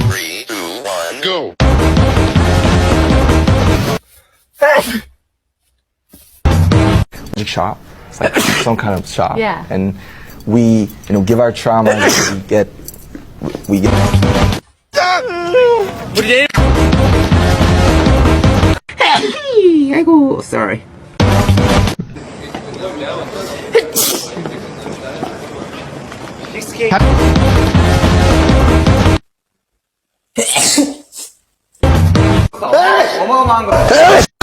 Three, two, one, go. Like shop. It's like some kind of shop. Yeah. And we, give our trauma. we get. Hey, 아이고, sorry. 어마어마한 거.